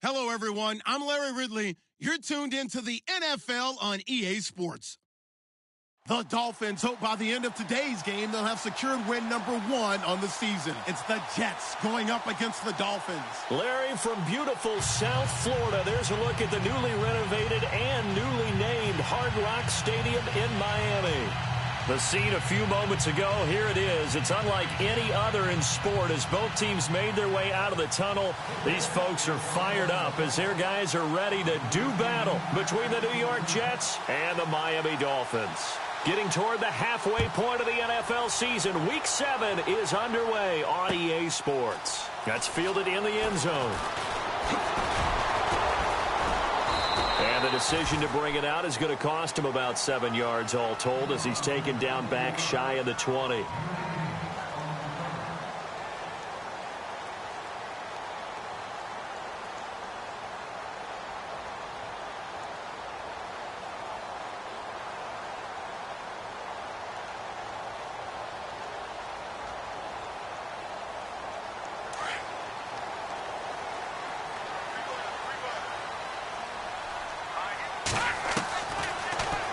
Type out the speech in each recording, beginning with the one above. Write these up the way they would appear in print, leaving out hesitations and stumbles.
Hello, everyone. I'm Larry Ridley. You're tuned into the NFL on EA Sports. The Dolphins hope by the end of today's game they'll have secured win number 1 on the season. It's the Jets going up against the Dolphins. Larry, from beautiful South Florida, there's a look at the newly renovated and newly named Hard Rock Stadium in Miami. The scene a few moments ago, here it is. It's unlike any other in sport as both teams made their way out of the tunnel. These folks are fired up as their guys are ready to do battle between the New York Jets and the Miami Dolphins. Getting toward the halfway point of the NFL season, Week 7 is underway on EA Sports. That's fielded in the end zone. And the decision to bring it out is going to cost him about 7 yards all told as he's taken down back shy of the 20.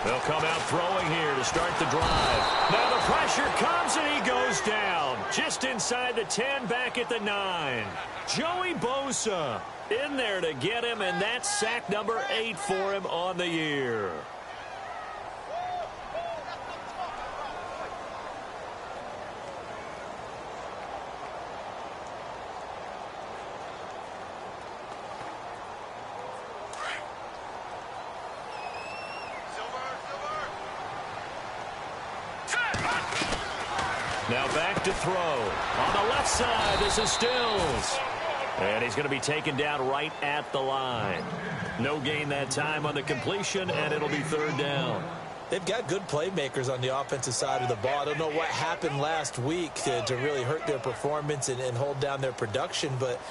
They'll come out throwing here to start the drive. Now the pressure comes and he goes down. Just inside the 10, back at the 9. Joey Bosa in there to get him, and that's sack number 8 for him on the year. Now back to throw. On the left side, this is Stills. And he's going to be taken down right at the line. No gain that time on the completion, and it'll be 3rd down. They've got good playmakers on the offensive side of the ball. I don't know what happened last week to really hurt their performance and hold down their production, but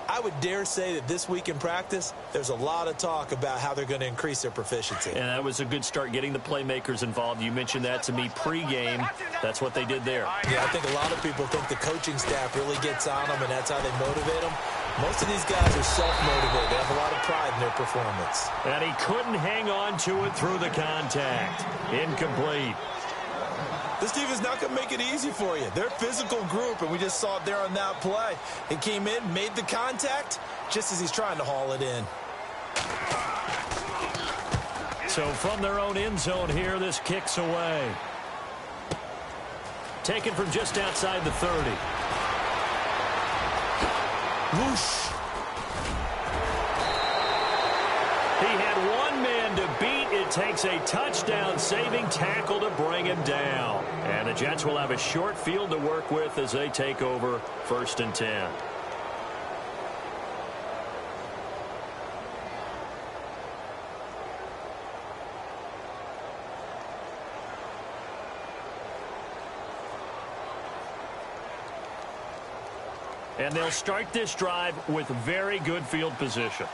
I would dare say that this week in practice, there's a lot of talk about how they're going to increase their proficiency. And that was a good start getting the playmakers involved. You mentioned that to me pregame. That's what they did there. Yeah, I think a lot of people think the coaching staff really gets on them, and that's how they motivate them. Most of these guys are self-motivated. They have a lot of pride in their performance. And he couldn't hang on to it through the contact. Incomplete. This team is not going to make it easy for you. They're a physical group, and we just saw it there on that play. He came in, made the contact, just as he's trying to haul it in. So from their own end zone here, this kicks away. Taken from just outside the 30. Whoosh. He had one man to beat. It takes a touchdown-saving tackle to bring him down. And the Jets will have a short field to work with as they take over 1st and 10. And they'll start this drive with very good field position.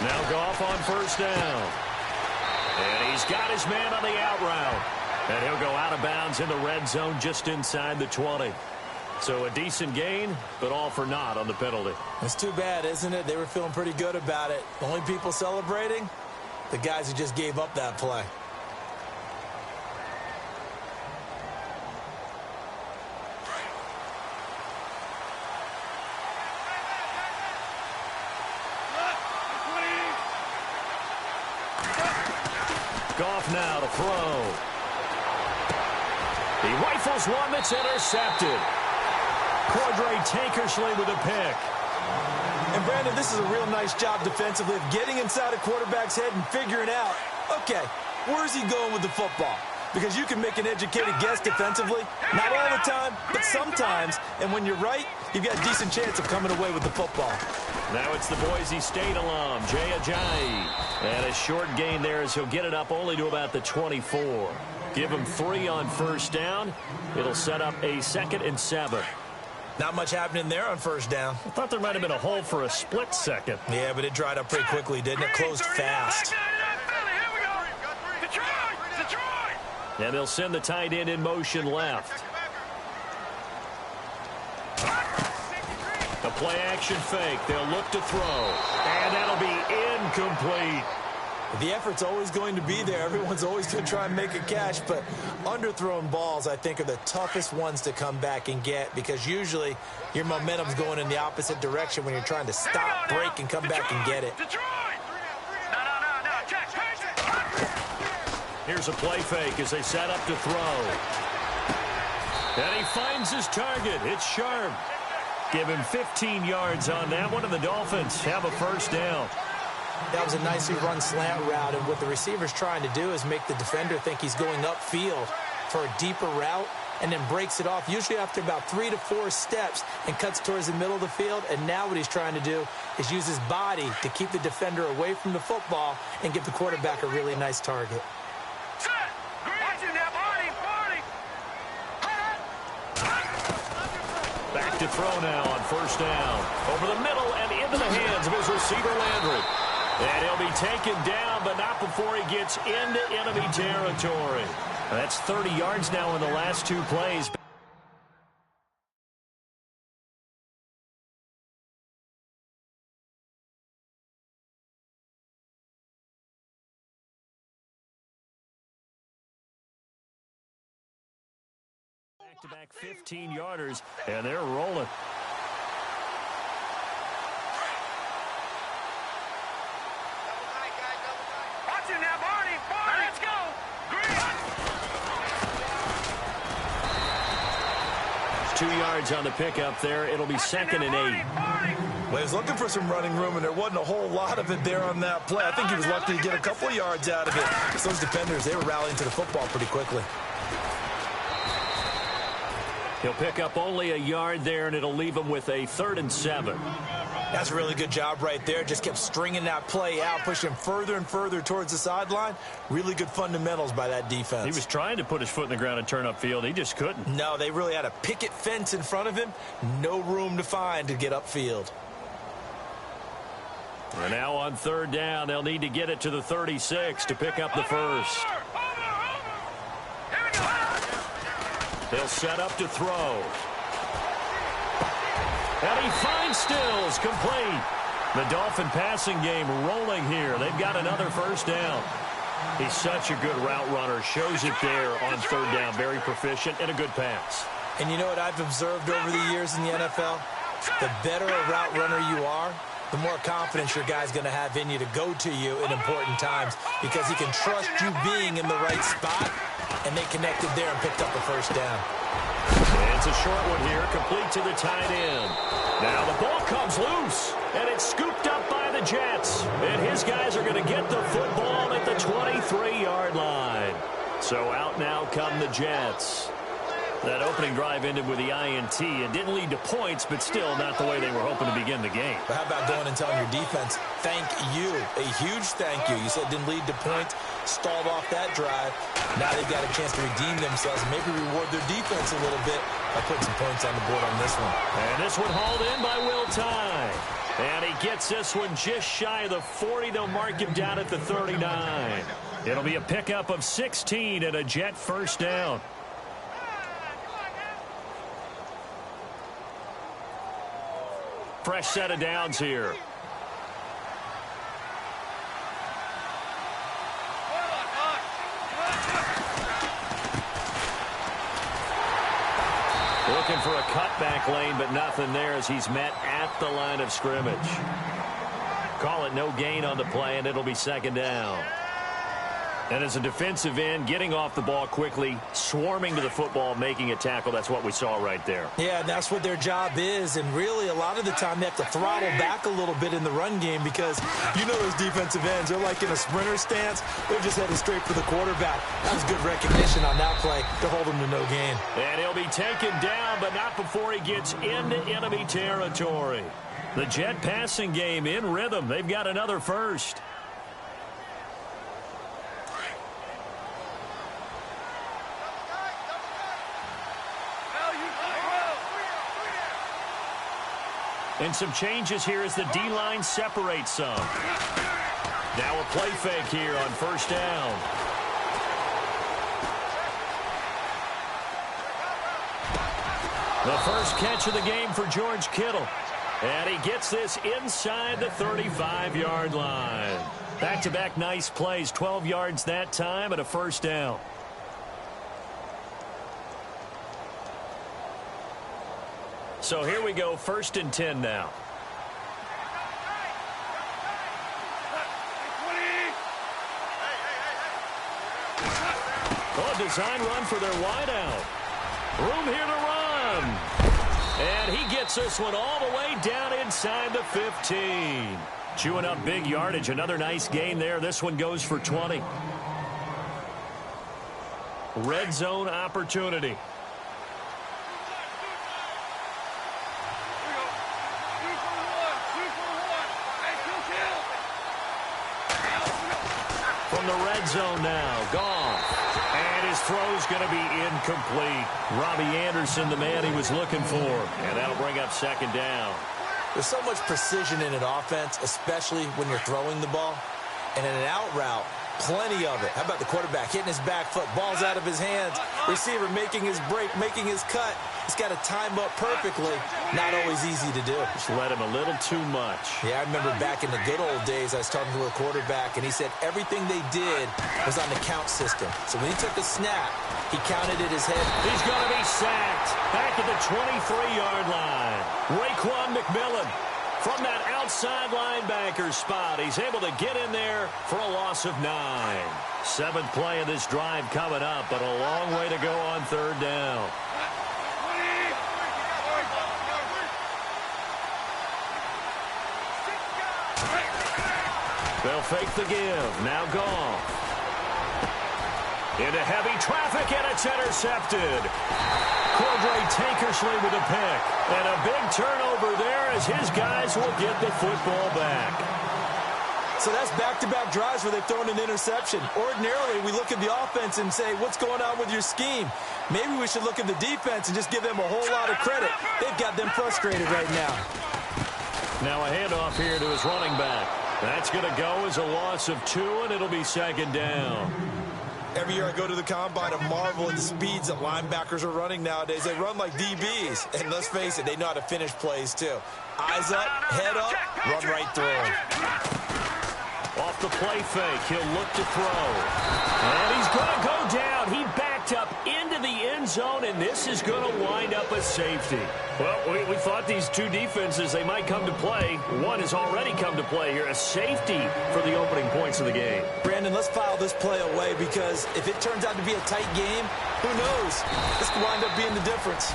Now Goff on 1st down. And he's got his man on the out route. And he'll go out of bounds in the red zone just inside the 20. So a decent gain, but all for naught on the penalty. It's too bad, isn't it? They were feeling pretty good about it. The only people celebrating, the guys who just gave up that play. Goff now to throw. He rifles one that's intercepted. Cordray Tankersley with a pick. And, Brandon, this is a real nice job defensively of getting inside a quarterback's head and figuring out, okay, where's he going with the football? Because you can make an educated guess defensively. Not all the time, but sometimes. And when you're right, you've got a decent chance of coming away with the football. Now it's the Boise State alum, Jay Ajayi. And a short gain there as he'll get it up only to about the 24. Give him 3 on 1st down. It'll set up a 2nd and 7. Not much happening there on first down. I thought there might have been a hole for a split second. Yeah, but it dried up pretty quickly, didn't it? Closed fast. And they'll send the tight end in motion left. The play-action fake. They'll look to throw. And that'll be incomplete. The effort's always going to be there. Everyone's always going to try and make a catch, but underthrown balls, I think, are the toughest ones to come back and get because usually your momentum's going in the opposite direction when you're trying to stop, break, and come back and get it. Here's a play fake as they set up to throw. And he finds his target. It's Sharp. Give him 15 yards on that one, and the Dolphins have a first down. That was a nicely run slant route, and what the receiver's trying to do is make the defender think he's going upfield for a deeper route and then breaks it off, usually after about 3 to 4 steps, and cuts towards the middle of the field. And now what he's trying to do is use his body to keep the defender away from the football and give the quarterback a really nice target. Back to throw now on first down. Over the middle and into the hands of his receiver, Landry. And he'll be taken down, but not before he gets into enemy territory. That's 30 yards now in the last 2 plays. Back-to-back 15-yarders, and they're rolling. Let's go. 2 yards on the pickup there. It'll be 2nd and 8. Well, he was looking for some running room, and there wasn't a whole lot of it there on that play. I think he was lucky to get a couple of yards out of it. Because those defenders, they were rallying to the football pretty quickly. He'll pick up only a yard there, and it'll leave him with a 3rd and 7. That's a really good job right there. Just kept stringing that play out, pushing him further and further towards the sideline. Really good fundamentals by that defense. He was trying to put his foot in the ground and turn upfield. He just couldn't. No, they really had a picket fence in front of him. No room to find to get upfield. And now on 3rd down, they'll need to get it to the 36 to pick up the first. They'll set up to throw. And he finds Stills, complete. The Dolphin passing game rolling here. They've got another first down. He's such a good route runner. Shows it there on 3rd down. Very proficient and a good pass. And you know what I've observed over the years in the NFL? The better a route runner you are, the more confidence your guy's going to have in you to go to you in important times because he can trust you being in the right spot, and they connected there and picked up a first down. It's a short one here, complete to the tight end. Now the ball comes loose, and it's scooped up by the Jets. And his guys are going to get the football at the 23-yard line. So out now come the Jets. That opening drive ended with the INT. It didn't lead to points, but still not the way they were hoping to begin the game. But how about going and telling your defense, thank you, a huge thank you. You said it didn't lead to points, stalled off that drive. Now they've got a chance to redeem themselves and maybe reward their defense a little bit by putting some points on the board on this one. And this one hauled in by Will Tye. And he gets this one just shy of the 40. They'll mark him down at the 39. It'll be a pickup of 16 and a Jet first down. Fresh set of downs here. Looking for a cutback lane, but nothing there as he's met at the line of scrimmage. Call it no gain on the play, and it'll be 2nd down. And as a defensive end, getting off the ball quickly, swarming to the football, making a tackle, that's what we saw right there. Yeah, that's what their job is, and really a lot of the time they have to throttle back a little bit in the run game because you know those defensive ends, they're like in a sprinter stance. They're just heading straight for the quarterback. That was good recognition on that play to hold him to no gain. And he'll be taken down, but not before he gets into enemy territory. The Jet passing game in rhythm. They've got another first. And some changes here as the D-line separates some. Now a play fake here on first down. The first catch of the game for George Kittle. And he gets this inside the 35-yard line. Back-to-back nice plays, 12 yards that time and a first down. So here we go, 1st and 10 now. Oh, design run for their wideout. Room here to run. And he gets this one all the way down inside the 15. Chewing up big yardage. Another nice gain there. This one goes for 20. Red zone opportunity. From the red zone now, Goff. And his throw's going to be incomplete. Robbie Anderson, the man he was looking for. And that'll bring up 2nd down. There's so much precision in an offense, especially when you're throwing the ball. And in an out route, plenty of it. How about the quarterback hitting his back foot, ball's out of his hands, receiver making his break, making his cut. He's got to time up perfectly. Not always easy to do. Just let him a little too much. Yeah, I remember back in the good old days, I was talking to a quarterback, and he said everything they did was on the count system. So when he took a snap, he counted at his head. He's going to be sacked back at the 23-yard line. Raekwon McMillan from that outside linebacker spot. He's able to get in there for a loss of 9. 7th play of this drive coming up, but a long way to go on 3rd down. They'll fake the give. Now Goff. Into heavy traffic, and it's intercepted. Cordray Tankersley with a pick. And a big turnover there as his guys will get the football back. So that's back-to-back drives where they've thrown an interception. Ordinarily, we look at the offense and say, what's going on with your scheme? Maybe we should look at the defense and just give them a whole lot of credit. They've got them frustrated right now. Now a handoff here to his running back. That's going to go as a loss of 2, and it'll be 2nd down. Every year I go to the combine and marvel at the speeds that linebackers are running nowadays. They run like DBs. And let's face it, they know how to finish plays too. Eyes up, head up, run right through them. Off the play fake, he'll look to throw. And he's going to go down. He backed up into the end zone, and this is going to wind up a safety. Well, we thought these two defenses, they might come to play. One has already come to play here, a safety for the opening points of the game. Brandon, let's file this play away because if it turns out to be a tight game, who knows? This could wind up being the difference.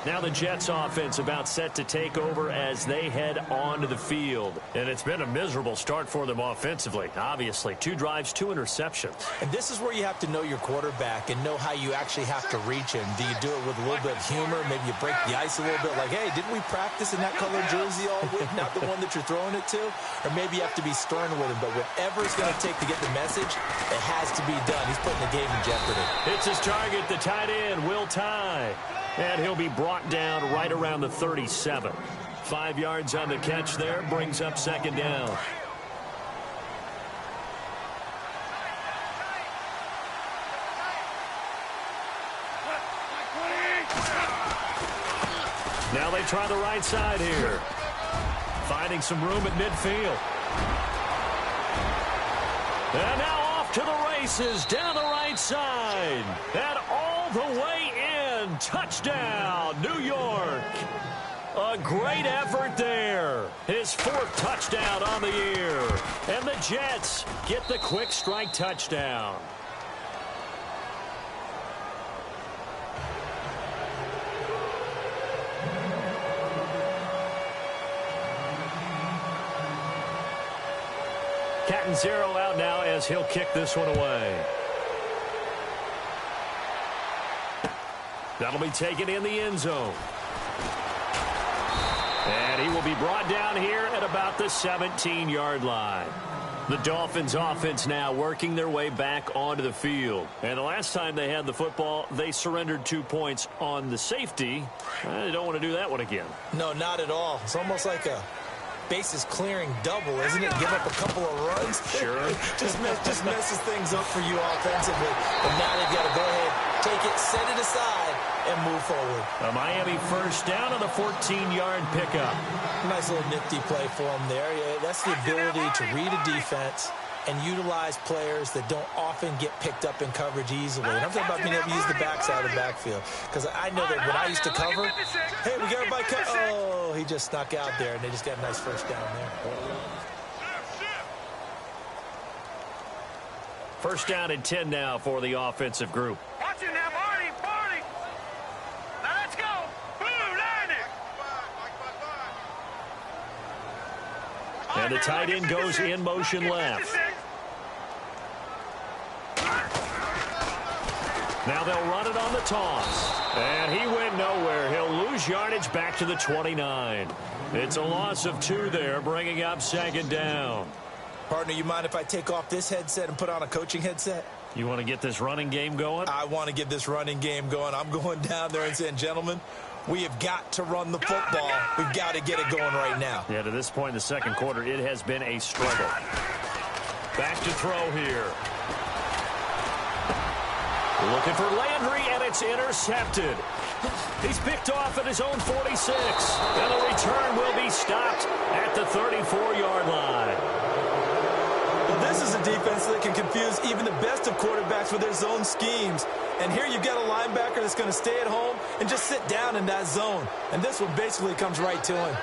Now the Jets offense about set to take over as they head onto the field. And it's been a miserable start for them offensively. Obviously, 2 drives, 2 interceptions. And this is where you have to know your quarterback and know how you actually have to reach him. Do you do it with a little bit of humor? Maybe you break the ice a little bit like, hey, didn't we practice in that colored jersey all week? Not the one that you're throwing it to? Or maybe you have to be stern with him. But whatever it's going to take to get the message, it has to be done. He's putting the game in jeopardy. It's his target, the tight end, Will Tye. And he'll be brought down right around the 37. 5 yards on the catch there, brings up 2nd down. Now they try the right side here. Finding some room at midfield. And now off to the races down the right side. And all the way in. Touchdown, New York. A great effort there. His 4th touchdown on the year. And the Jets get the quick strike touchdown. Cat and 0 out now as he'll kick this one away. That'll be taken in the end zone. And he will be brought down here at about the 17-yard line. The Dolphins offense now working their way back onto the field. And the last time they had the football, they surrendered 2 points on the safety. They don't want to do that one again. No, not at all. It's almost like a bases clearing double, isn't it? Give up a couple of runs. Sure. just messes things up for you offensively. But now they've got to go ahead, take it, set it aside, and move forward. A Miami first down on the 14-yard pickup. Nice little nifty play for him there. Yeah, that's the ability to read a defense and utilize players that don't often get picked up in coverage easily. And I'm talking about being able to use the backside of the backfield. Because I know that when I used to cover, hey, we got everybody cut. Oh, he just snuck out there, and they just got a nice first down there. First down and 10 now for the offensive group. Watch it now, Barney. Now let's go. Blue, line it. And the tight end goes in motion left. Now they'll run it on the toss. And he went nowhere. He'll lose yardage back to the 29. It's a loss of 2 there, bringing up second down. Partner, you mind if I take off this headset and put on a coaching headset? You want to get this running game going? I want to get this running game going. I'm going down there and saying, gentlemen, we have got to run the football. We've got to get it going right now. Yeah, to this point in the second quarter, it has been a struggle. Back to throw here. Looking for Landry, and it's intercepted. He's picked off at his own 46. And the return will be stopped at the 34-yard line. Well, this is a defense that can confuse even the best of quarterbacks with their zone schemes. And here you've got a linebacker that's going to stay at home and just sit down in that zone. And this one basically comes right to him.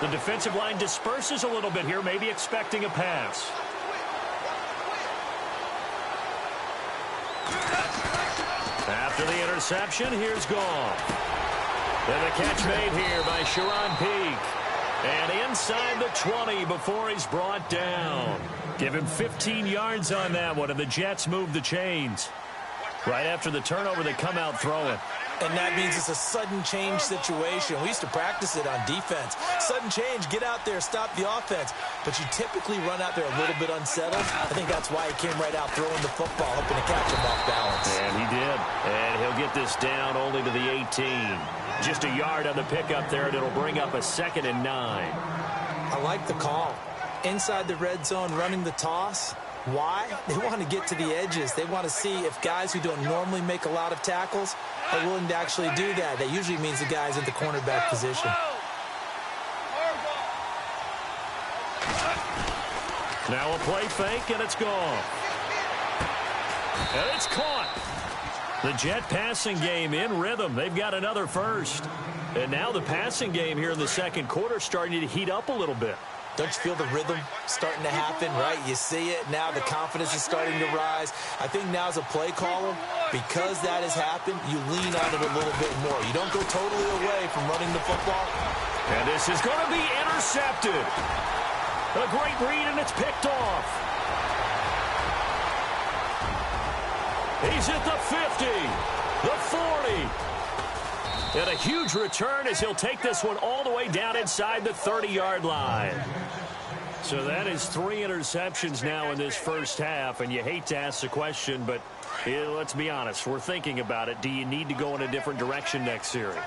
The defensive line disperses a little bit here, maybe expecting a pass. After the interception, here's Goff. And the catch made here by Sharon Peak. And inside the 20 before he's brought down. Give him 15 yards on that one, and the Jets move the chains. Right after the turnover, they come out throwing. And that means it's a sudden change situation. We used to practice it on defense. Sudden change, get out there, stop the offense. But you typically run out there a little bit unsettled. I think that's why he came right out throwing the football, hoping to catch him off balance. And he did. And he'll get this down only to the 18. Just a yard on the pickup there, and it'll bring up a 2nd and 9. I like the call. Inside the red zone, running the toss. Why? They want to get to the edges. They want to see if guys who don't normally make a lot of tackles are willing to actually do that. That usually means the guy's at the cornerback position. Now a play fake, and it's gone. And it's caught. The Jet passing game in rhythm. They've got another first. And now the passing game here in the second quarter starting to heat up a little bit. Don't you feel the rhythm starting to happen, right? You see it. Now the confidence is starting to rise. I think now as a play caller, because that has happened, you lean on it a little bit more. You don't go totally away from running the football. And this is going to be intercepted. A great read, and it's picked off. He's at the 50, the 40. And a huge return as he'll take this one all the way down inside the 30-yard line. So that is 3 interceptions now in this first half, and you hate to ask the question, but let's be honest, we're thinking about it. Do you need to go in a different direction next series?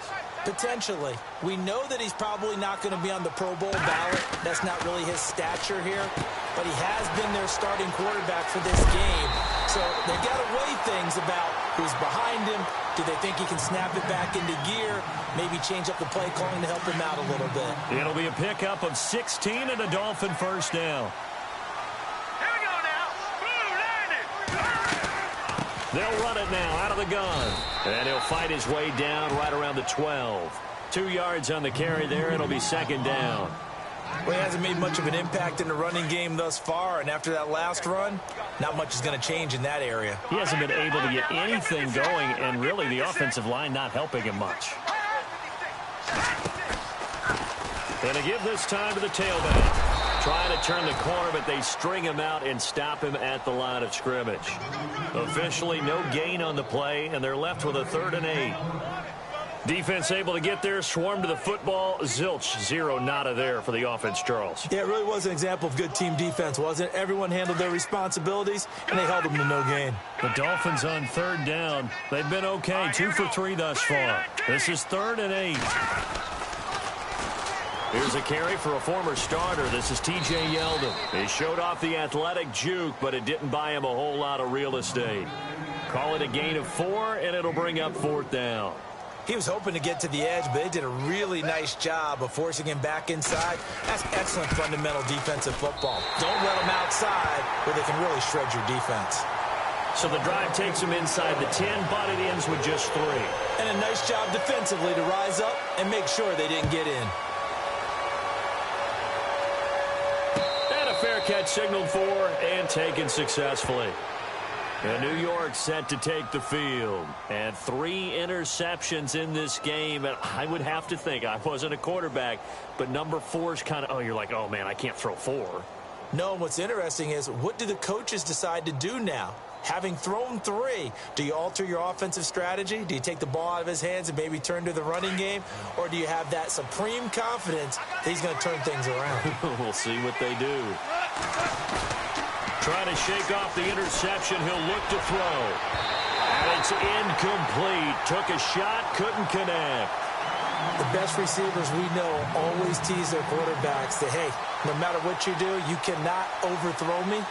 Potentially. We know that he's probably not going to be on the Pro Bowl ballot. That's not really his stature here, but he has been their starting quarterback for this game. So they got to weigh things about who's behind him. Do they think he can snap it back into gear? Maybe change up the play calling to help him out a little bit. It'll be a pickup of 16 and a Dolphin first down. Here we go now. Blue, line it. They'll run it now out of the gun. And he'll fight his way down right around the 12. 2 yards on the carry there. It'll be second down. Well, he hasn't made much of an impact in the running game thus far, and after that last run, not much is going to change in that area. He hasn't been able to get anything going, and really the offensive line not helping him much. And to give this time to the tailback. Trying to turn the corner, but they string him out and stop him at the line of scrimmage. Officially no gain on the play, and they're left with a 3rd and 8. Defense able to get there, swarm to the football. Zilch, zero, nada there for the offense, Charles. Yeah, it really was an example of good team defense, wasn't it? Everyone handled their responsibilities, and they held them to no gain. The Dolphins on third down. They've been okay, 2 for 3 thus far. This is 3rd and 8. Here's a carry for a former starter. This is T.J. Yeldon. He showed off the athletic juke, but it didn't buy him a whole lot of real estate. Call it a gain of 4, and it'll bring up 4th down. He was hoping to get to the edge, but they did a really nice job of forcing him back inside. That's excellent fundamental defensive football. Don't let them outside where they can really shred your defense. So the drive takes him inside the 10, but it ends with just 3. And a nice job defensively to rise up and make sure they didn't get in. And a fair catch signaled for and taken successfully. And New York set to take the field. And 3 interceptions in this game. And I would have to think, I wasn't a quarterback, but number 4's kind of, you're like, oh, man, I can't throw 4. No, what's interesting is, what do the coaches decide to do now? Having thrown 3, do you alter your offensive strategy? Do you take the ball out of his hands and maybe turn to the running game? Or do you have that supreme confidence that he's going to turn things around? We'll see what they do. Trying to shake off the interception. He'll look to throw. And it's incomplete. Took a shot, couldn't connect. The best receivers we know always tease their quarterbacks that, hey, no matter what you do, you cannot overthrow me.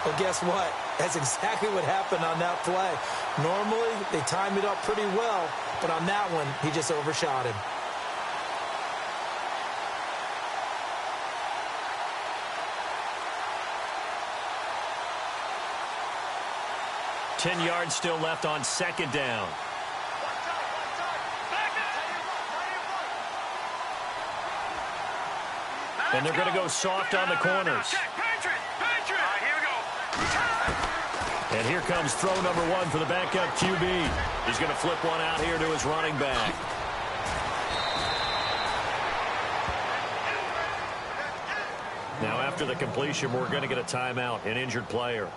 Well, guess what? That's exactly what happened on that play. Normally, they time it up pretty well, but on that one, he just overshot him. Ten yards still left on 2nd down. And they're going to go soft on the corners. And here comes throw number 1 for the backup QB. He's going to flip one out here to his running back. Now after the completion, we're going to get a timeout, an injured player.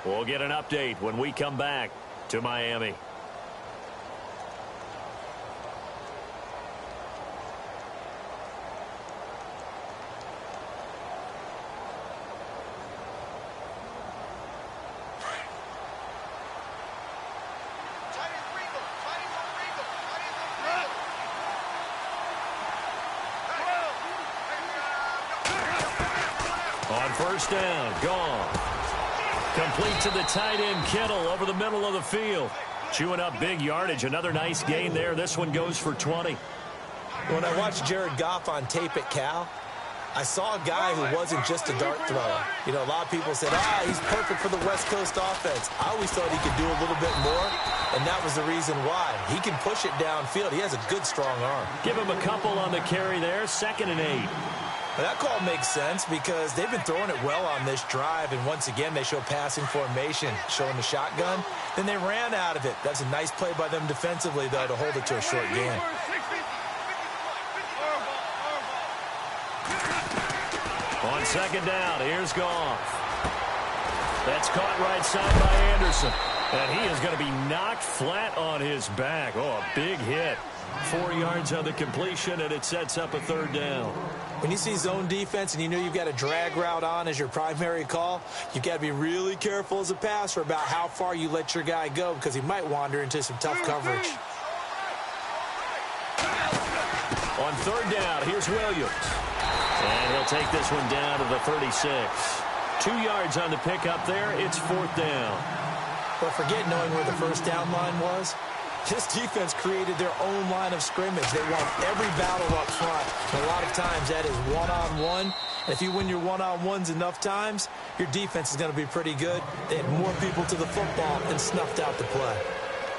We'll get an update when we come back to Miami. On 1st down, gone. Complete to the tight end, Kittle, over the middle of the field. Chewing up big yardage. Another nice gain there. This one goes for 20. When I watched Jared Goff on tape at Cal, I saw a guy who wasn't just a dart thrower. You know, a lot of people said, he's perfect for the West Coast offense. I always thought he could do a little bit more, and that was the reason why. He can push it downfield. He has a good, strong arm. Give him a couple on the carry there. 2nd and 8. Well, that call makes sense because they've been throwing it well on this drive, and once again, they show passing formation, showing the shotgun. Then they ran out of it. That's a nice play by them defensively, though, to hold it to a short gain. On 2nd down, here's Goff. That's caught right side by Anderson. And he is going to be knocked flat on his back. Oh, a big hit. 4 yards on the completion, and it sets up a 3rd down. When you see zone defense and you know you've got a drag route on as your primary call, you've got to be really careful as a passer about how far you let your guy go because he might wander into some tough coverage. On 3rd down, here's Williams. And he'll take this one down to the 36. 2 yards on the pickup there. It's 4th down. But forget knowing where the 1st down line was. This defense created their own line of scrimmage. They won every battle up front. And a lot of times that is one-on-one. And if you win your one-on-ones enough times, your defense is going to be pretty good. They had more people to the football and snuffed out the play.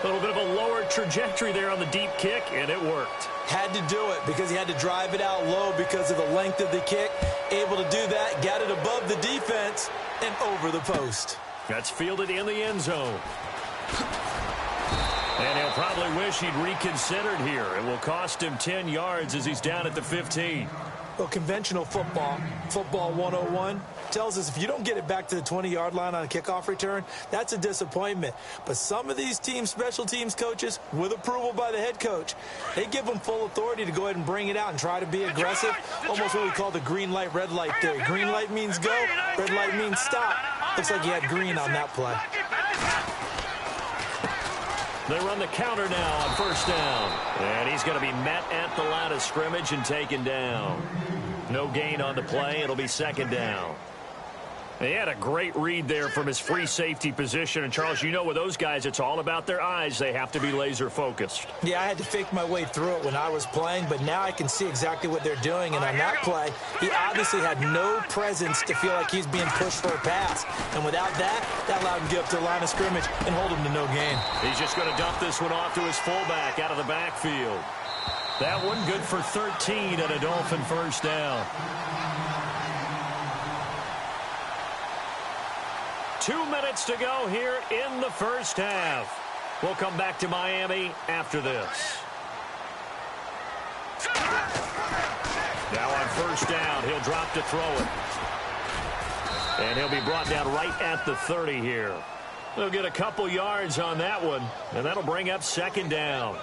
A little bit of a lower trajectory there on the deep kick, and it worked. Had to do it because he had to drive it out low because of the length of the kick. Able to do that, got it above the defense and over the post. That's fielded in the end zone. And he'll probably wish he'd reconsidered here. It will cost him 10 yards as he's down at the 15. Well, conventional football, football 101, tells us if you don't get it back to the 20-yard line on a kickoff return, that's a disappointment. But some of these teams, special teams coaches, with approval by the head coach, they give them full authority to go ahead and bring it out and try to be aggressive, almost what we call the green light, red light theory. Green light means go, red light means stop. Looks like he had green on that play. They run the counter now on first down. And he's going to be met at the line of scrimmage and taken down. No gain on the play. It'll be second down. He had a great read there from his free safety position. And, Charles, you know with those guys, it's all about their eyes. They have to be laser-focused. Yeah, I had to fake my way through it when I was playing, but now I can see exactly what they're doing. And on that play, he obviously had no presence to feel like he's being pushed for a pass. And without that, that allowed him to get up to the line of scrimmage and hold him to no gain. He's just going to dump this one off to his fullback out of the backfield. That one good for 13 at a Dolphin first down. 2 minutes to go here in the first half. We'll come back to Miami after this. Now on first down, he'll drop to throw it. And he'll be brought down right at the 30 here. They'll get a couple yards on that one, and that'll bring up second down.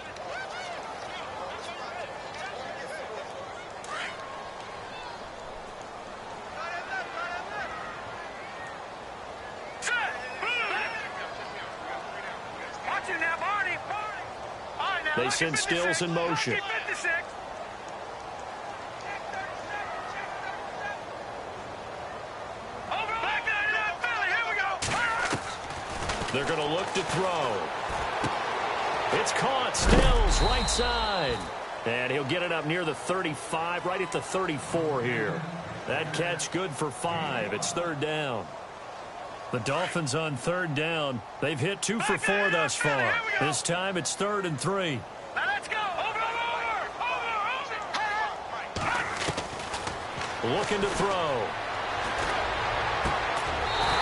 They send Stills in motion. They're going to look to throw. It's caught. Stills right side. And he'll get it up near the 35, right at the 34 here. That catch good for 5. It's third down. The Dolphins on third down. They've hit 2 for 4 thus far. This time it's 3rd and 3. Now let's go. Over. Looking to throw.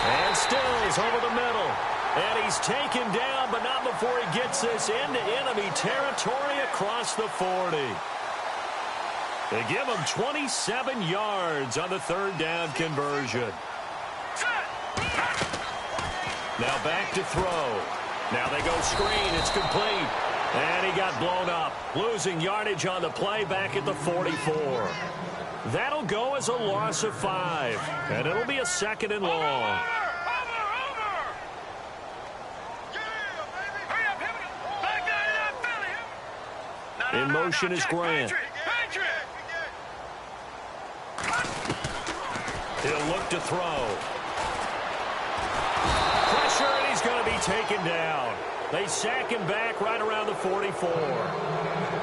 And Stills over the middle. And he's taken down, but not before he gets this into enemy territory across the 40. They give him 27 yards on the third down conversion. Now back to throw. Now they go screen. It's complete. And he got blown up. Losing yardage on the play back at the 44. That'll go as a loss of 5. And it'll be a 2nd and long. In motion is Grant. He'll look to throw. Pressure, and he's going to be taken down. They sack him back right around the 44.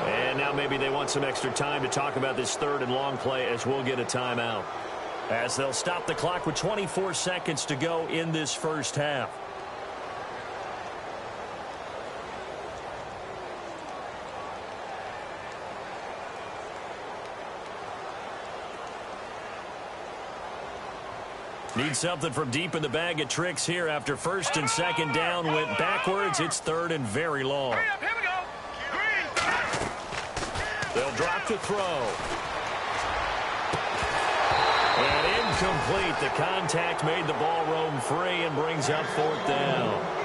And now maybe they want some extra time to talk about this 3rd and long play as we'll get a timeout. As they'll stop the clock with 24 seconds to go in this first half. Need something from deep in the bag of tricks here after 1st and 2nd down went backwards. It's 3rd and very long. They'll drop to throw. And incomplete. The contact made the ball roam free and brings up 4th down.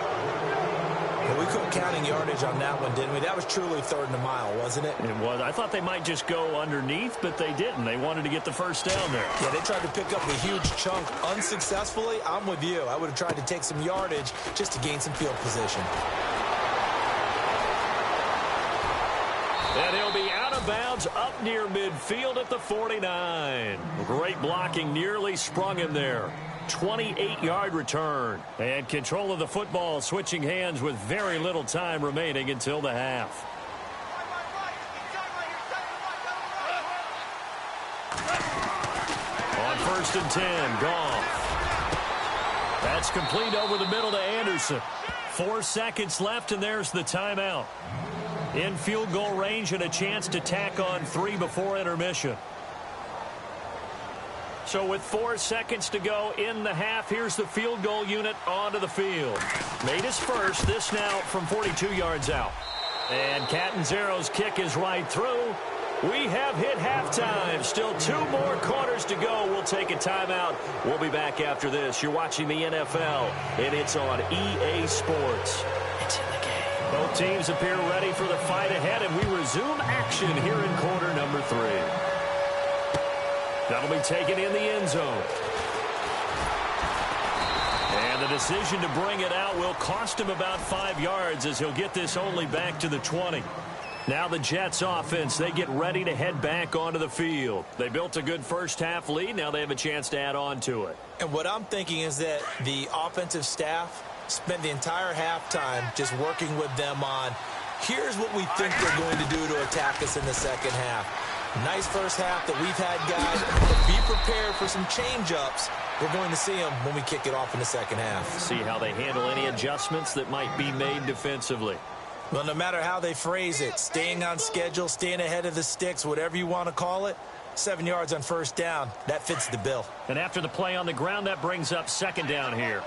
Well, we quit counting yardage on that one, didn't we? That was truly 3rd and a mile, wasn't it? It was. I thought they might just go underneath, but they didn't. They wanted to get the first down there. Yeah, they tried to pick up a huge chunk unsuccessfully. I'm with you. I would have tried to take some yardage just to gain some field position. And he'll be out of bounds up near midfield at the 49. Great blocking, nearly sprung him there. 28-yard return. And control of the football switching hands with very little time remaining until the half. On 1st and 10, Goff. That's complete over the middle to Anderson. 4 seconds left, and there's the timeout. In field goal range and a chance to tack on 3 before intermission. So with 4 seconds to go in the half, here's the field goal unit onto the field. Made his first, this now from 42 yards out. And Catanzaro's kick is right through. We have hit halftime. Still 2 more quarters to go. We'll take a timeout. We'll be back after this. You're watching the NFL, and it's on EA Sports. It's in the game. Both teams appear ready for the fight ahead, and we resume action here in quarter number 3. That'll be taken in the end zone. And the decision to bring it out will cost him about 5 yards as he'll get this only back to the 20. Now the Jets offense, they get ready to head back onto the field. They built a good first-half lead. Now they have a chance to add on to it. And what I'm thinking is that the offensive staff spent the entire halftime just working with them on, here's what we think they're going to do to attack us in the second half. Nice first half that we've had, guys, but be prepared for some change-ups. We're going to see them when we kick it off in the second half. See how they handle any adjustments that might be made defensively. Well, no matter how they phrase it, staying on schedule, staying ahead of the sticks, whatever you want to call it, 7 yards on first down, that fits the bill. And after the play on the ground, that brings up second down here.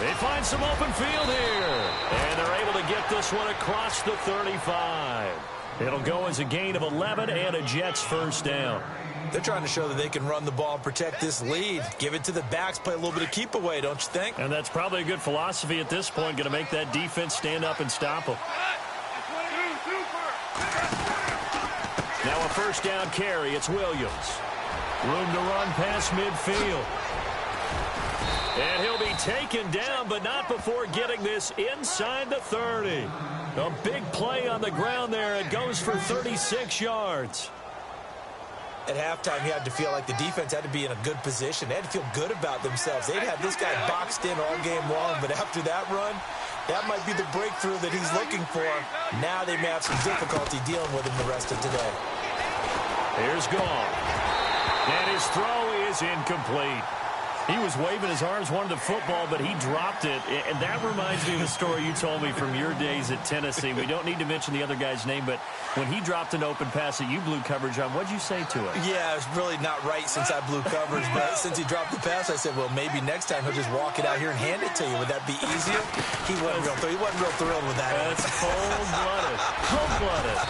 They find some open field here, and they're able to get this one across the 35. It'll go as a gain of 11 and a Jets first down. They're trying to show that they can run the ball and protect this lead. Give it to the backs, play a little bit of keep away, don't you think? And that's probably a good philosophy at this point, going to make that defense stand up and stop them. Now a first down carry. It's Williams. Room to run past midfield. And he'll be taken down, but not before getting this inside the 30. A big play on the ground there. It goes for 36 yards. At halftime, you had to feel like the defense had to be in a good position. They had to feel good about themselves. They'd have this guy boxed in all game long, but after that run, that might be the breakthrough that he's looking for. Now they may have some difficulty dealing with him the rest of today. Here's Gall. And his throw is incomplete. He was waving his arms, wanted the football, but he dropped it. And that reminds me of a story you told me from your days at Tennessee. We don't need to mention the other guy's name, but when he dropped an open pass that you blew coverage on, what'd you say to it? Yeah, it's really not right since I blew coverage, but since he dropped the pass, I said, well, maybe next time he'll just walk it out here and hand it to you. Would that be easier? He wasn't real thrilled with that. That's cold-blooded. Cold-blooded.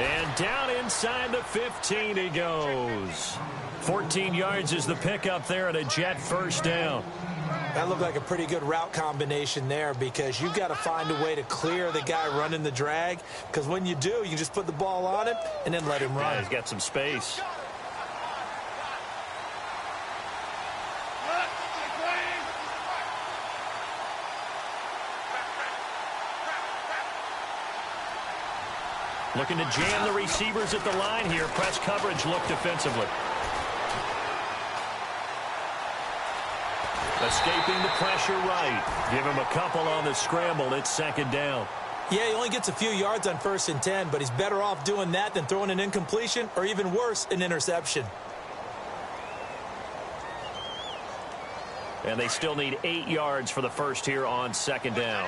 And down inside the 15 he goes. 14 yards is the pickup there at a Jet first down. That looked like a pretty good route combination there because you've got to find a way to clear the guy running the drag, because when you do, you just put the ball on him and then let him run. Yeah, he's got some space. Looking to jam the receivers at the line here. Press coverage look defensively. Escaping the pressure right. Give him a couple on the scramble. It's second down. Yeah, he only gets a few yards on 1st and 10, but he's better off doing that than throwing an incompletion or even worse, an interception. And they still need 8 yards for the first here on second down.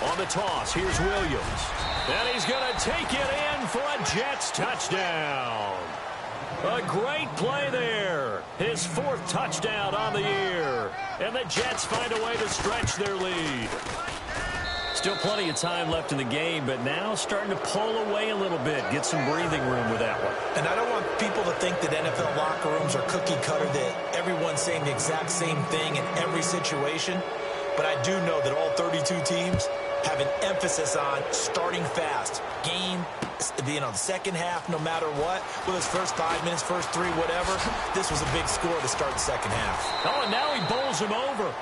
On the toss, here's Williams. And he's going to take it in for a Jets touchdown. A great play there. His 4th touchdown on the year. And the Jets find a way to stretch their lead. Still plenty of time left in the game, but now starting to pull away a little bit. Get some breathing room with that one. And I don't want people to think that NFL locker rooms are cookie cutter, that everyone's saying the exact same thing in every situation. But I do know that all 32 teams have an emphasis on starting fast. Game, the second half, no matter what. Whether it's first 5 minutes, first 3, whatever. This was a big score to start the second half. Oh, and now he bowls him over.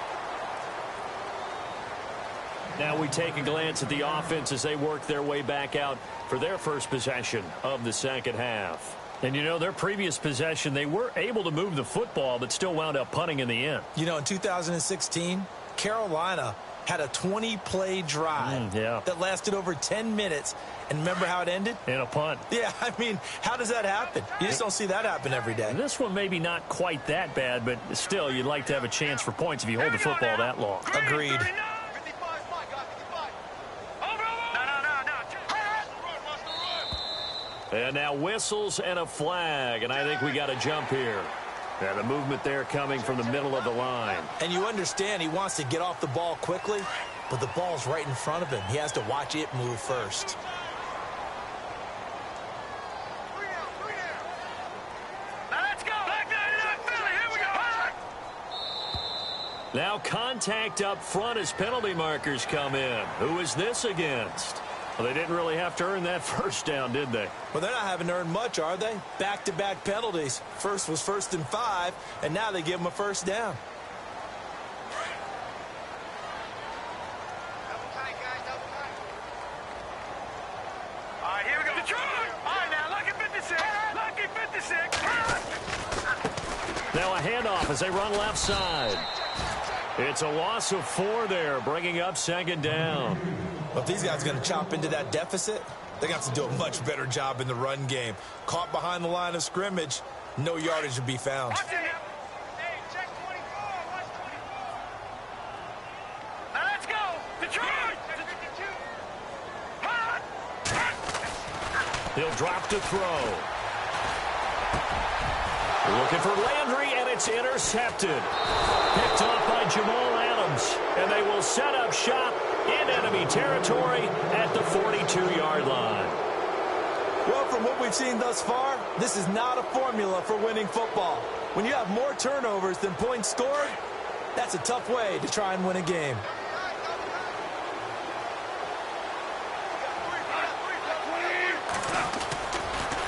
Now we take a glance at the offense as they work their way back out for their first possession of the second half. And, you know, their previous possession, they were able to move the football, but still wound up punting in the end. You know, in 2016, Carolina had a 20-play drive that lasted over 10 minutes. And remember how it ended? In a punt. Yeah, I mean, how does that happen? You just don't see that happen every day. And this one maybe not quite that bad, but still, you'd like to have a chance for points if you hold the football that long. Agreed. And now whistles and a flag, and I think we got a jump here. And the movement there coming from the middle of the line. And you understand he wants to get off the ball quickly, but the ball's right in front of him. He has to watch it move first. Now let's go. Back there, Philly. Here we go. Now contact up front as penalty markers come in. Who is this against? Well, they didn't really have to earn that first down, did they? Well, they're not having to earn much, are they? Back-to-back penalties. First was 1st and 5, and now they give them a first down. All right, here we go. Detroit. All right, now, lucky 56. Lucky 56. Now a handoff as they run left side. It's a loss of 4 there, bringing up 2nd down. Well, if these guys are going to chop into that deficit, they're going to have to do a much better job in the run game. Caught behind the line of scrimmage, no yardage to be found. Watch it. Hey, check 24. Watch 24. Now let's go. Detroit. He'll drop to throw. Looking for Landry, and it's intercepted. Picked off by Jamal Adams, and they will set up shop in enemy territory at the 42-yard line. Well, from what we've seen thus far, this is not a formula for winning football. When you have more turnovers than points scored, that's a tough way to try and win a game.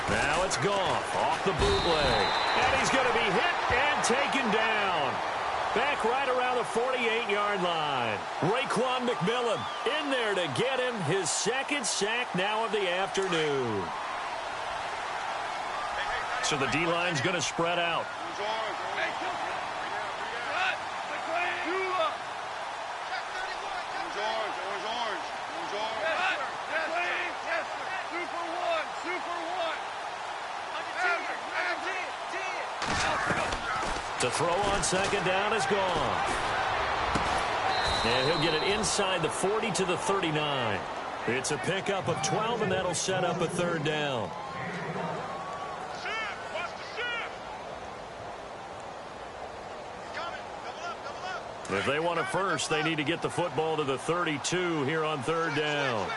Now it's Goff off the bootleg. And he's going to be hit and taken down. Back right around the 48-yard line. Raekwon McMillan in there to get him his 2nd sack now of the afternoon. So the D-line's going to spread out. To throw on 2nd down is gone. And he'll get it inside the 40 to the 39. It's a pickup of 12, and that'll set up a 3rd down. If they want a first, they need to get the football to the 32 here on 3rd down.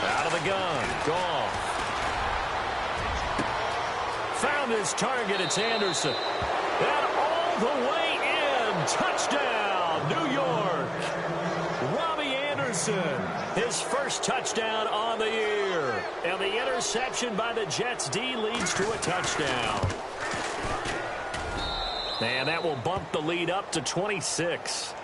Out of the gun. Goff. Found his target. It's Anderson. And all the way in. Touchdown, New York. Robbie Anderson. His first touchdown on the year. And the interception by the Jets D leads to a touchdown. And that will bump the lead up to 26.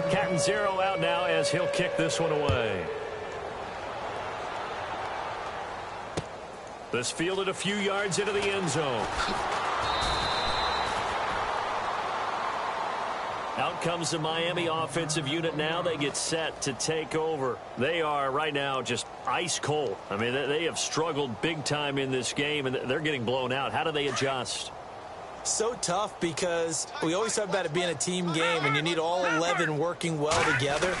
Captain Zero out now as he'll kick this one away. This fielded a few yards into the end zone. Out comes the Miami offensive unit now. They get set to take over. They are right now just ice cold. I mean, they have struggled big time in this game, and they're getting blown out. How do they adjust? So tough because we always talk about it being a team game and you need all 11 working well together.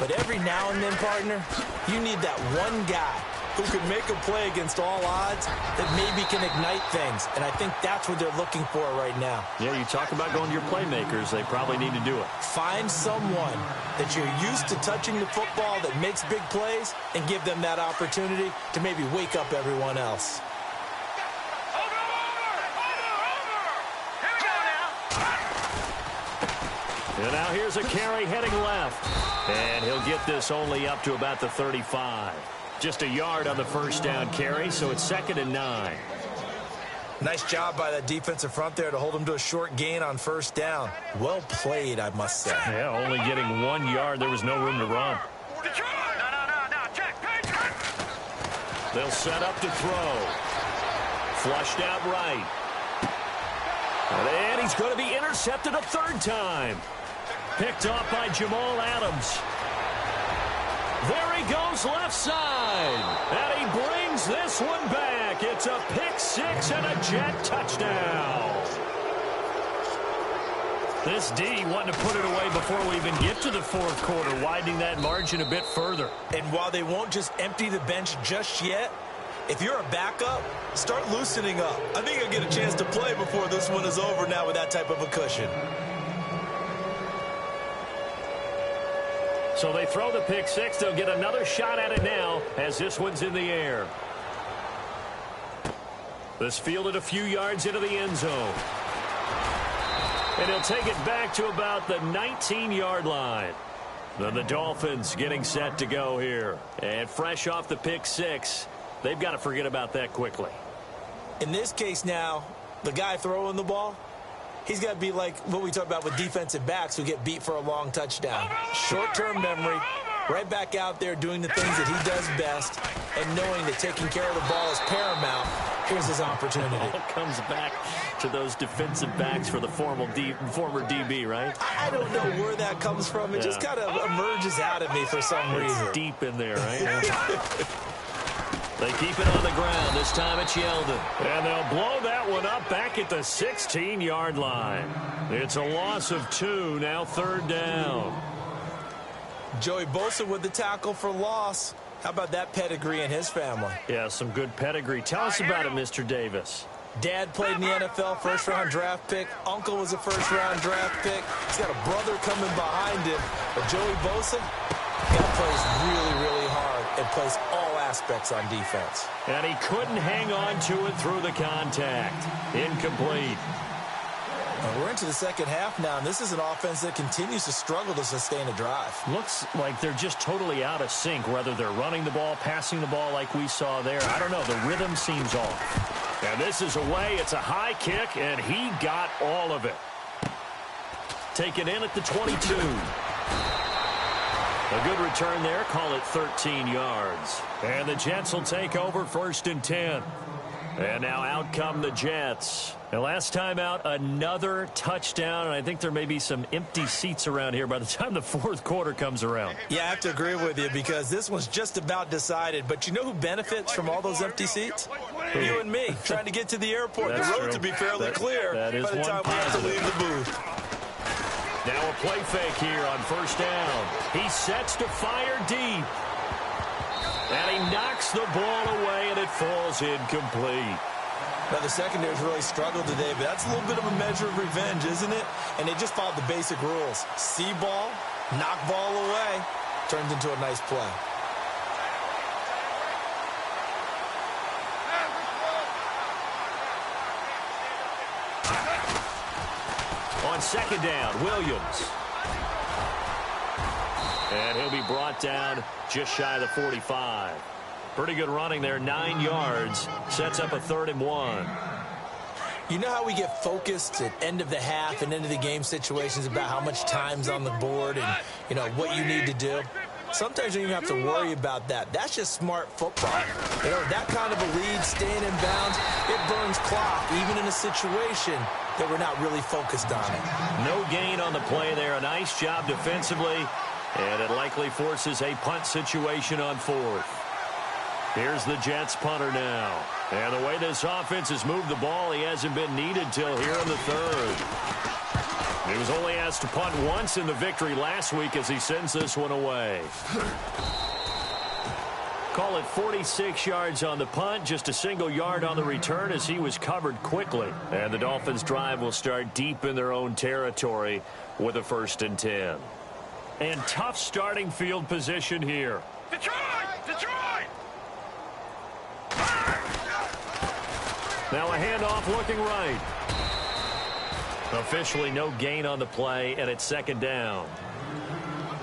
But every now and then, partner, you need that one guy who can make a play against all odds that maybe can ignite things. And I think that's what they're looking for right now. Yeah, you talk about going to your playmakers. They probably need to do it. Find someone that you're used to touching the football that makes big plays and give them that opportunity to maybe wake up everyone else. And now here's a carry heading left. And he'll get this only up to about the 35. Just a yard on the first down carry, so it's 2nd and 9. Nice job by that defensive front there to hold him to a short gain on first down. Well played, I must say. Yeah, only getting 1 yard. There was no room to run. No, check. They'll set up to throw. Flushed out right. And he's going to be intercepted a 3rd time. Picked off by Jamal Adams. There he goes left side. And he brings this one back. It's a pick six and a Jet touchdown. This D wanting to put it away before we even get to the fourth quarter, widening that margin a bit further. And while they won't just empty the bench just yet, if you're a backup, start loosening up. I think you'll get a chance to play before this one is over now with that type of a cushion. So they throw the pick six. They'll get another shot at it now as this one's in the air. This fielded a few yards into the end zone. And he'll take it back to about the 19-yard line. Then the Dolphins getting set to go here. And fresh off the pick six, they've got to forget about that quickly. In this case now, the guy throwing the ball, he's got to be like what we talk about with defensive backs who get beat for a long touchdown. Short-term memory, right back out there doing the things that he does best, and knowing that taking care of the ball is paramount. Here's his opportunity. It all comes back to those defensive backs for the former DB, right? I don't know where that comes from. It just kind of emerges out of me for some reason. It's deep in there, right? They keep it on the ground. This time it's Yeldon. And they'll blow that one up back at the 16-yard line. It's a loss of 2, now third down. Joey Bosa with the tackle for loss. How about that pedigree in his family? Yeah, some good pedigree. Tell us about it, Mr. Davis. Dad played in the NFL, first-round draft pick. Uncle was a first-round draft pick. He's got a brother coming behind him. But Joey Bosa, guy plays really, really hard and plays all aspects on defense. And he couldn't hang on to it through the contact. Incomplete. We're into the second half now, and this is an offense that continues to struggle to sustain a drive. Looks like they're just totally out of sync, whether they're running the ball, passing the ball like we saw there. I don't know. The rhythm seems off. And this is away. It's a high kick, and he got all of it. Taken in at the 22. A good return there. Call it 13 yards. And the Jets will take over 1st and 10. And now out come the Jets. And last time out, another touchdown. And I think there may be some empty seats around here by the time the fourth quarter comes around. Yeah, I have to agree with you because this one's just about decided. But you know who benefits from all those empty seats? You and me, trying to get to the airport. That's the road true. to be fairly clear by the time we have to leave the booth. Now a play fake here on 1st down. He sets to fire deep. And he knocks the ball away, and it falls incomplete. Now, the secondary's really struggled today, but that's a little bit of a measure of revenge, isn't it? And they just followed the basic rules. See ball, knock ball away, turns into a nice play. On 2nd down, Williams. And he'll be brought down just shy of the 45. Pretty good running there, 9 yards. Sets up a 3rd and 1. You know how we get focused at end of the half and end of the game situations about how much time's on the board and, you know, what you need to do? Sometimes you don't even have to worry about that. That's just smart football. You know, that kind of a lead, staying in bounds, it burns clock, even in a situation that we're not really focused on it. No gain on the play there. A nice job defensively. And it likely forces a punt situation on 4th. Here's the Jets punter now. And the way this offense has moved the ball, he hasn't been needed till here in the 3rd. He was only asked to punt once in the victory last week as he sends this one away. Call it 46 yards on the punt, just a single yard on the return as he was covered quickly. And the Dolphins' drive will start deep in their own territory with a 1st and 10. And tough starting field position here. Detroit! Detroit! Now a handoff looking right. Officially no gain on the play, and it's 2nd down.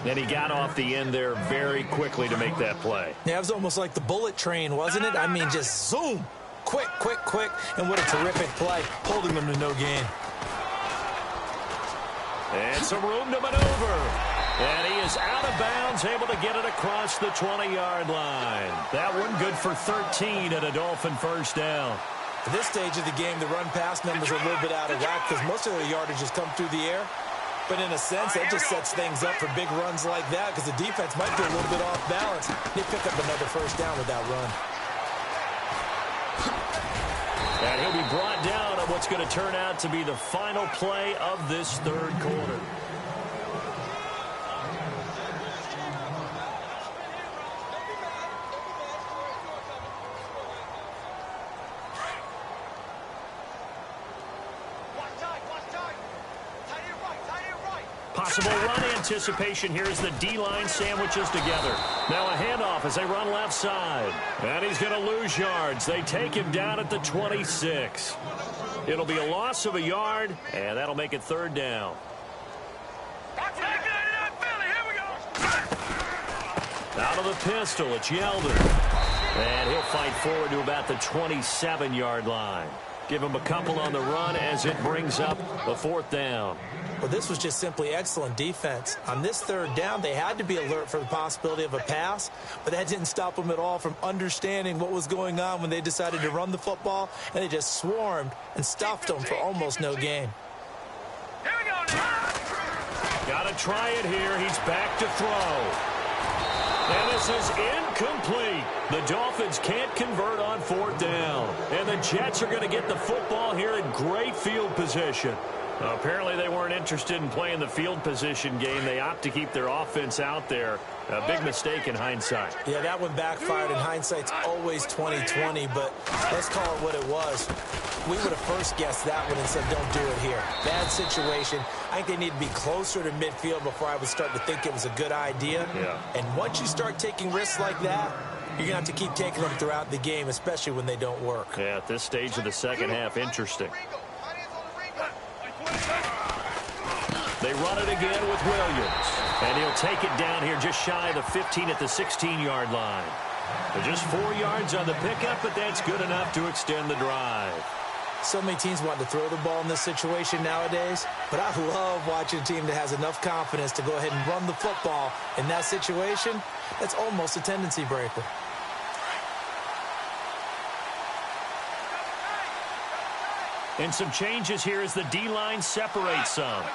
And he got off the end there very quickly to make that play. Yeah, it was almost like the bullet train, wasn't it? I mean, just zoom. Quick, quick, quick. And what a terrific play, holding them to no gain. And some room to maneuver. And he is out of bounds, able to get it across the 20-yard line. That one good for 13 at a Dolphin 1st down. At this stage of the game, the run-pass numbers are a little bit out of whack because most of the yardage has come through the air. But in a sense, that just sets things up for big runs like that because the defense might be a little bit off balance. They pick up another first down with that run. And he'll be brought down on what's going to turn out to be the final play of this third quarter. Possible run anticipation here as the D-line sandwiches together. Now a handoff as they run left side. And he's going to lose yards. They take him down at the 26. It'll be a loss of a yard, and that'll make it third down. Out of the pistol, it's Yeldon. And he'll fight forward to about the 27-yard line. Give him a couple on the run as it brings up the fourth down. Well, this was just simply excellent defense. On this third down, they had to be alert for the possibility of a pass, but that didn't stop them at all from understanding what was going on when they decided to run the football, and they just swarmed and stuffed them for almost no gain. Here we go now. Got to try it here. He's back to throw. And this is incomplete. The Dolphins can't convert on fourth down. And the Jets are going to get the football here in great field position. Apparently they weren't interested in playing the field position game. They opt to keep their offense out there. A big mistake in hindsight. Yeah, that one backfired, and hindsight's always 20/20, but let's call it what it was. We would have first guessed that one and said, don't do it here. Bad situation. I think they need to be closer to midfield before I would start to think it was a good idea. Yeah. And once you start taking risks like that, you're going to have to keep taking them throughout the game, especially when they don't work. Yeah, at this stage of the second half, interesting. They run it again with Williams. And he'll take it down here just shy of the 15 at the 16-yard line. They're just 4 yards on the pickup, but that's good enough to extend the drive. So many teams want to throw the ball in this situation nowadays, but I love watching a team that has enough confidence to go ahead and run the football in that situation. That's almost a tendency breaker. And some changes here as the D-line separates some.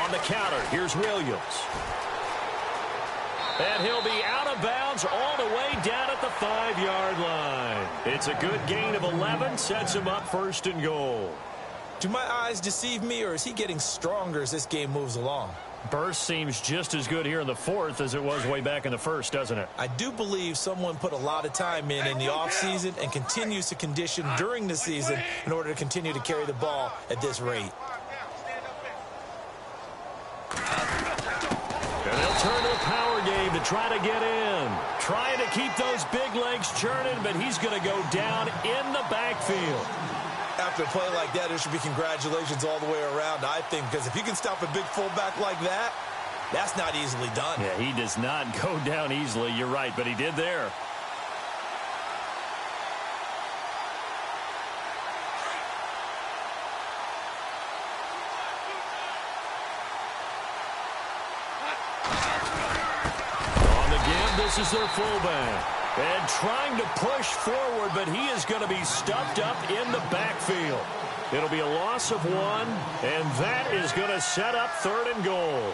On the counter, here's Williams. And he'll be out of bounds all the way down at the 5-yard line. It's a good gain of 11, sets him up first and goal. Do my eyes deceive me, or is he getting stronger as this game moves along? Burst seems just as good here in the fourth as it was way back in the first, doesn't it? I do believe someone put a lot of time in the offseason and continues to condition during the season in order to continue to carry the ball at this rate. And they'll turn to a power game to try to get in. Trying to keep those big legs churning, but he's going to go down in the backfield. After a play like that, there should be congratulations all the way around, I think, because if you can stop a big fullback like that, that's not easily done. Yeah, he does not go down easily. You're right, but he did there. On the give, this is their fullback. And trying to push forward, but he is going to be stuffed up in the backfield. It'll be a loss of 1, and that is going to set up third and goal.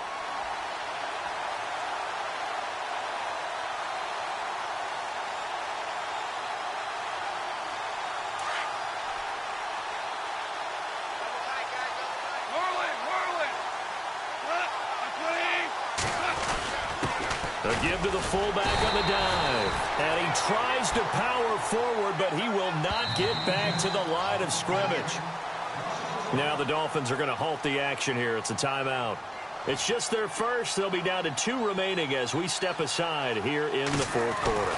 The give to the fullback on the dive. And he tries to power forward, but he will not get back to the line of scrimmage. Now the Dolphins are going to halt the action here. It's a timeout. It's just their first. They'll be down to 2 remaining as we step aside here in the fourth quarter.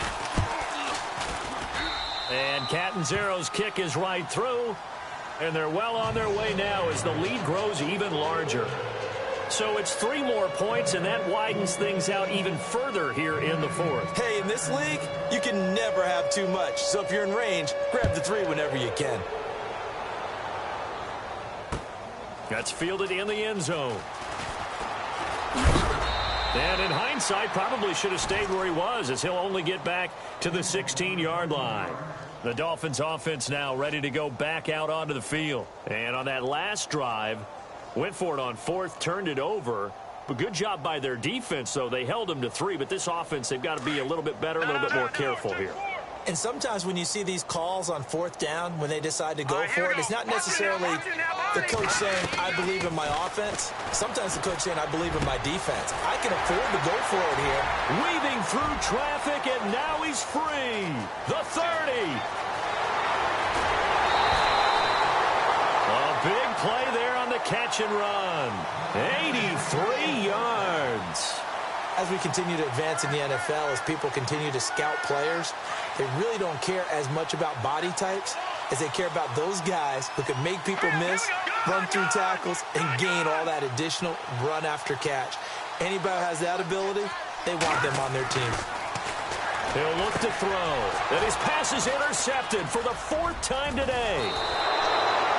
And Catanzaro's kick is right through. And they're well on their way now as the lead grows even larger. So it's 3 more points, and that widens things out even further here in the fourth. Hey, in this league, you can never have too much. So if you're in range, grab the 3 whenever you can. That's fielded in the end zone. And in hindsight, probably should have stayed where he was, as he'll only get back to the 16-yard line. The Dolphins offense now ready to go back out onto the field. And on that last drive, went for it on fourth, turned it over. But good job by their defense, though. They held them to 3, but this offense, they've got to be a little bit better, a little bit more careful here. And sometimes when you see these calls on fourth down, when they decide to go for it, it's not necessarily the coach saying, I believe in my offense. Sometimes the coach saying, I believe in my defense. I can afford to go for it here. Weaving through traffic, and now he's free. The 30. A big play there on the catch and run. 83 yards. As we continue to advance in the NFL, as people continue to scout players, they really don't care as much about body types as they care about those guys who can make people miss, run through tackles, and gain all that additional run after catch. Anybody who has that ability, they want them on their team. He'll look to throw. And his pass is intercepted for the 4th time today.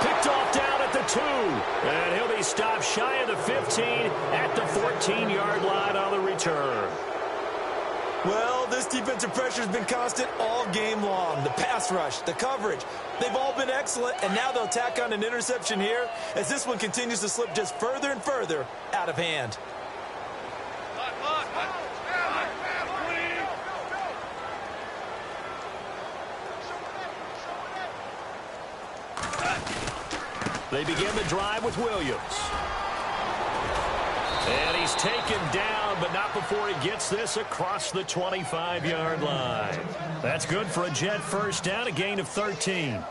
Picked off down at the 2. And he'll be stopped shy of the 15 at the 14-yard line on the return. Well, this defensive pressure has been constant all game long. The pass rush, the coverage, they've all been excellent, and now they'll tack on an interception here as this one continues to slip just further and further out of hand. They begin the drive with Williams. And he's taken down, but not before he gets this across the 25-yard line. That's good for a Jet first down, a gain of 13.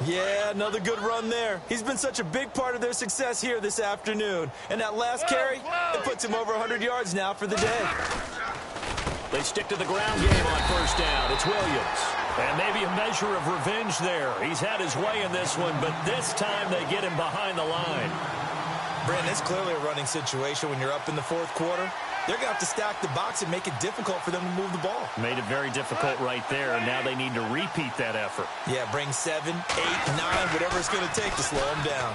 Yeah, another good run there. He's been such a big part of their success here this afternoon. And that last carry, it puts him over 100 yards now for the day. They stick to the ground game on first down. It's Williams. And maybe a measure of revenge there. He's had his way in this one, but this time they get him behind the line. Brandon, it's clearly a running situation when you're up in the 4th quarter. They're going to have to stack the box and make it difficult for them to move the ball. Made it very difficult right there, and now they need to repeat that effort. Yeah, bring 7, 8, 9, whatever it's going to take to slow them down.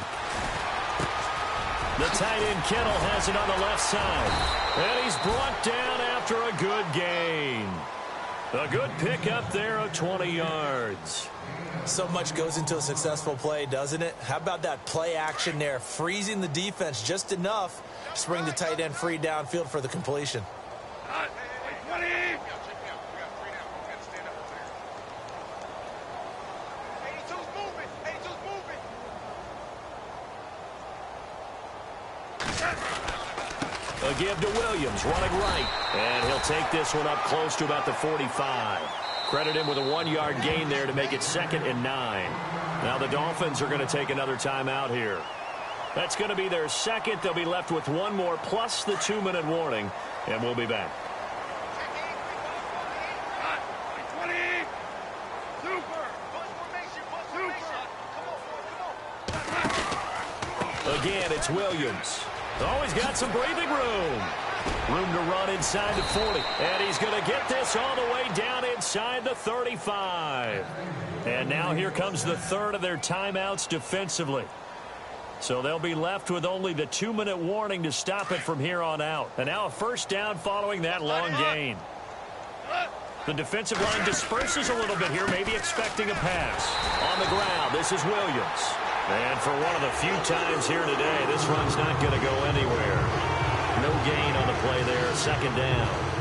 The tight end Kittle has it on the left side. And he's brought down after a good gain. A good pickup there of 20 yards. So much goes into a successful play, doesn't it? How about that play action there, freezing the defense just enough to bring the tight end free downfield for the completion. A give to Williams, running right. And he'll take this one up close to about the 45. Credit him with a 1-yard gain there to make it 2nd and 9. Now the Dolphins are going to take another timeout here. That's going to be their second. They'll be left with one more plus the 2-minute warning. And we'll be back. Again, it's Williams. Always got some breathing room. Room to run inside the 40. And he's going to get this all the way down inside the 35. And now here comes the 3rd of their timeouts defensively. So they'll be left with only the 2-minute warning to stop it from here on out. And now a first down following that long gain. The defensive line disperses a little bit here, maybe expecting a pass. On the ground, this is Williams. And for one of the few times here today, this run's not going to go anywhere. No gain on the play there, 2nd down.